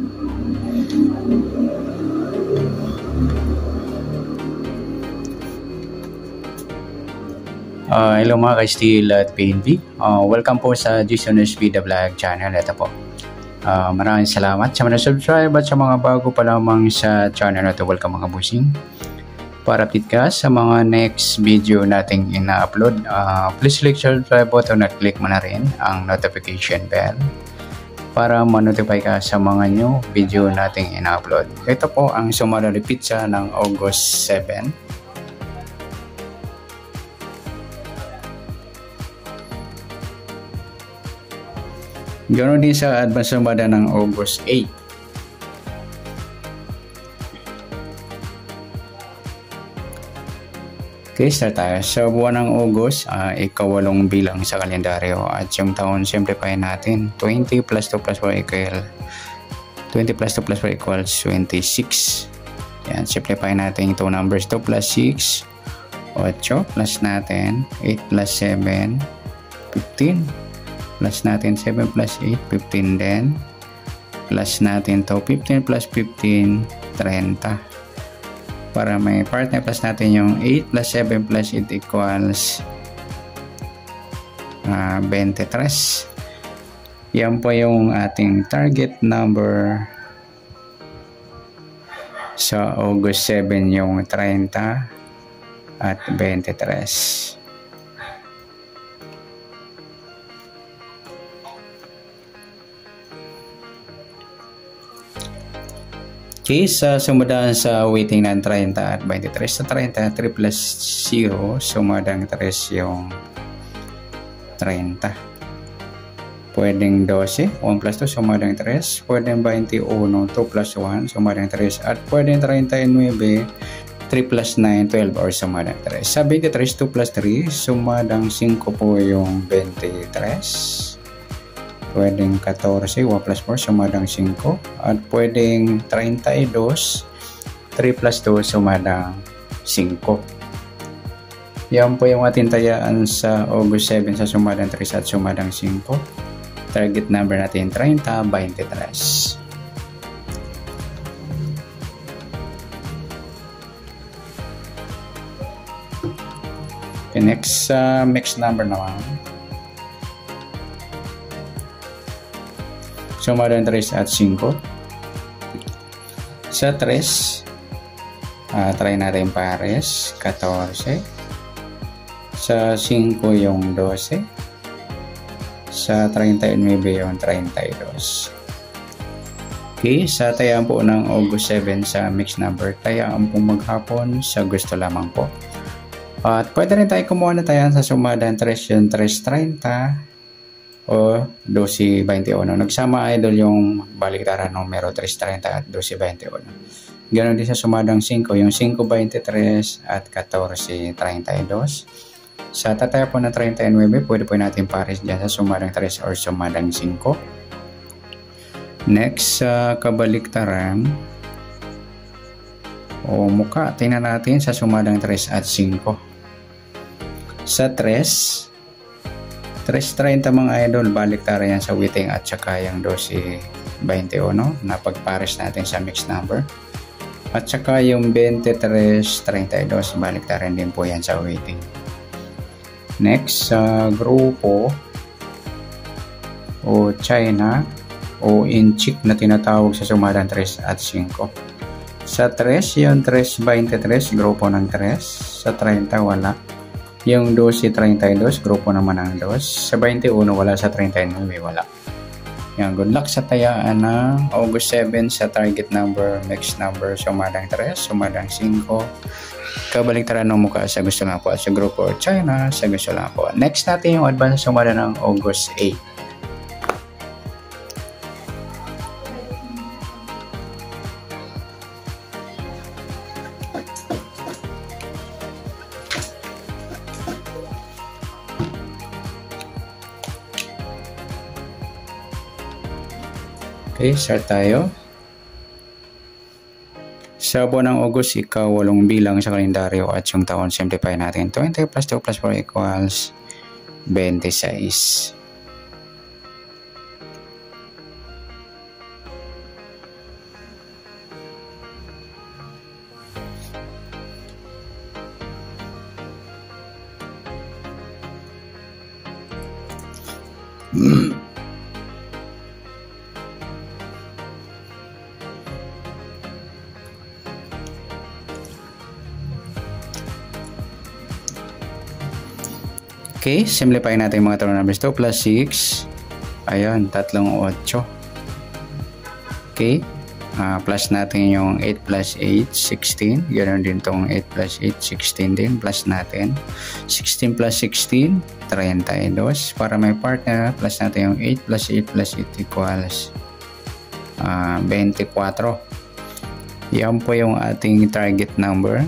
Hello mga ka-Steel at PNV. Welcome po sa Jasones Vida Vlog channel. Ito po. Maraming salamat sa mga subscribe at sa mga bago pa lamang sa channel na ito. Welcome mga busing. Para update ka sa mga next video nating ina-upload, please click subscribe button at click mo na rin ang notification bell para ma-notify ka sa mga new video nating ina-upload. Ito po ang Sumada Pizza ng August 7. Ganoon din sa advance sumada ng August 8. Okay, start tayo. Sa buwan ng August, ikawalong bilang sa kalendaryo at yung taon simplify natin. 20 plus 2 plus 4 equal 20 plus 2 plus 4 equals 26. Yan, simplify natin yung 2 numbers. 2 plus 6, 8 plus natin, 8 plus 7, 15. Plus natin 7 plus 8, 15 din. Plus natin to 15 plus 15, 30. Para may partner plus natin yung 8 plus 7 plus 8 equals 23. Yan po yung ating target number sa August 7, yung 30 at 23. Okay, sa sumadaan sa weighting ng 30 at 23. Sa 30, 3 plus 0, sumadang 3 yung 30. Pwedeng 12, 1 plus 2, sumadang 3. Pwedeng 21, 2 plus 1, sumadang 3. At pwedeng 39, 3 plus 9, 12 or sumadang 3. Sa 23, 2 plus 3, sumadang 5 po yung 23. Pwedeng 14, 1 plus 4, sumadang 5. At pwedeng 32, 3 plus 2, sumadang 5. Yan po yung ating tayaan sa August 7 sa sumadang 3 at sumadang 5. Target number natin 30, 23. Okay, next mixed number naman. Sumadang 3 at 5. Sa 3, try natin pares, 14. Sa 5 yung 12. Sa 39 yung 32. Okay, sa tayaan po ng August 7 sa mixed number, tayaan po maghapon sa gusto lamang po. At pwede rin tayo kumuha na tayaan sa sumadang 3 yung 3.30 o 12.21. Nagsama idol yung baliktaran numero 3.30 at 12.21. Ganon din sa sumadang 5, yung 5.23 at 14.32. Sa tataya po na 39, pwede po natin pares dyan sa sumadang 3 or sumadang 5. Next, sa kabaliktaran o muka, tingnan natin sa sumadang 3 at 5. Sa 3, 3.30 mga idol, baliktara yan sa weighting at saka yung 12.21 na pagpares natin sa mixed number. At saka yung 23.32, baliktara din po yan sa weighting. Next, sa grupo o China o inchik na tinatawag sa sumadang 3 at 5. Sa 3, yung 3.23, grupo ng 3. Sa 30, wala. Yung 12.32, grupo naman ng 2. Sa 21, wala. Sa 39, wala. Yan, good luck sa tayaan ng August 7 sa target number, mixed number, sumadang 3, sumadang 5. Kabaliktaran ng mukha sa gusto lang po at sa grupo China sa gusto lang po. Next natin yung advance sumada ng August 8. Okay, start tayo. Sa buwan ng August, ikawalong bilang sa kalendaryo at yung taon simplify natin. 20 plus 2 plus 4 equals 26. Okay, simplify natin yung mga total numbers. 2 plus 6. Ayun, 3, 8. Okay. Plus natin yung 8 plus 8, 16. Ganoon din tong 8 plus 8, 16 din. Plus natin. 16 plus 16, 32. Para may partner, plus natin yung 8 plus 8 plus 8 equals 24. Yan po yung ating target number.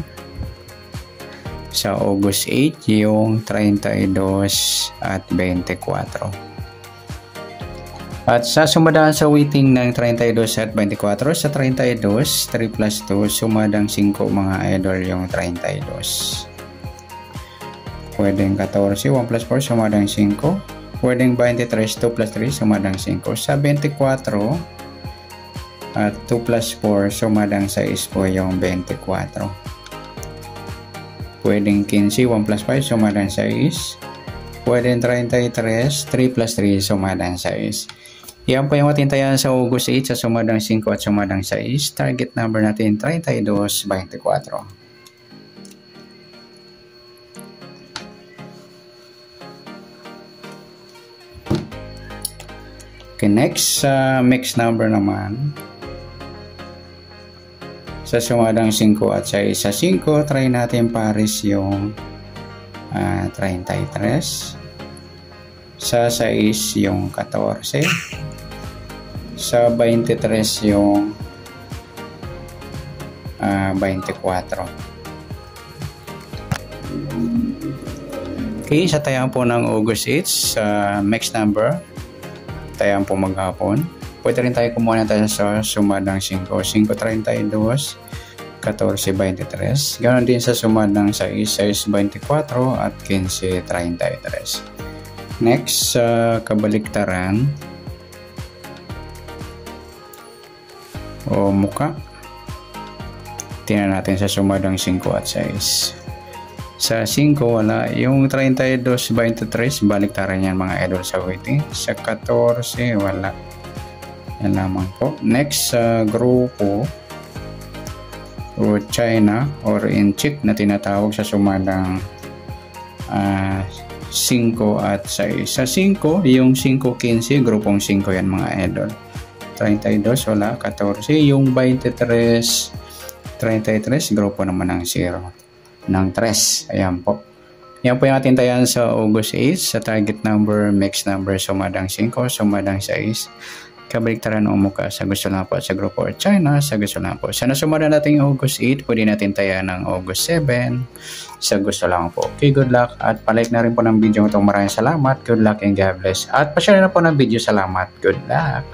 Sa August 8, yung 32 at 24. At sa sumadaan sa weighting ng 32 at 24, sa 32, 3 plus 2, sumadang 5 mga idol yung 32. Pwedeng 14, 1 plus 4, sumadang 5. Pwedeng 23, 2 plus 3, sumadang 5. Sa 24, at 2 plus 4, sumadang 6 po yung 24. Pwedeng 15, 1 plus 5, sumadang 6. Pwedeng 33, 3 plus 3, sumadang 6. Yan po yung matintayan sa August 8 sa sumadang 5 at sumadang 6. Target number natin 32-24. Okay, next mixed number naman. Sa sumadang 5 at 6. Sa 5, try natin pares yung 33. Sa 6 yung 14. Sa 23 yung 24. Okay, sa tayaan po ng August 8 sa mixed number, tayaan po maghapon. Pwede rin tayo kumuha na tayo sa sumadang 5. 5, 32, 14, 23. Ganon din sa sumadang 6, 6, 24 at 15, 33. Next, sa kabaliktaran o muka, tingnan natin sa sumadang 5 at 6. Sa 5, wala. Yung 32, 23, baliktaran yan mga idol sa weighting. Sa 14, wala. Yan lamang po. Next, sa grupo o China or inchik na tinatawag sa sumadang 5 at 6. Sa 5, yung 5, 15, grupong 5 yan mga idol. 32, wala. 14, yung 23, 33, grupo naman ng 0. Ng 3. Ayan po. Yan po yung ating tayan sa August 8 sa target number, mixed number, sumadang 5, sumadang 6. Kabaliktaran o muka sa gusto lang po sa grupo or China, sa gusto lang po. Sa nasumada natin yung August 8, pwede natin tayan ng August 7, sa gusto lang po. Okay, good luck at palike na rin po ng video itong. Maraming salamat, good luck and God bless. At pa-share na po ng video, salamat, good luck.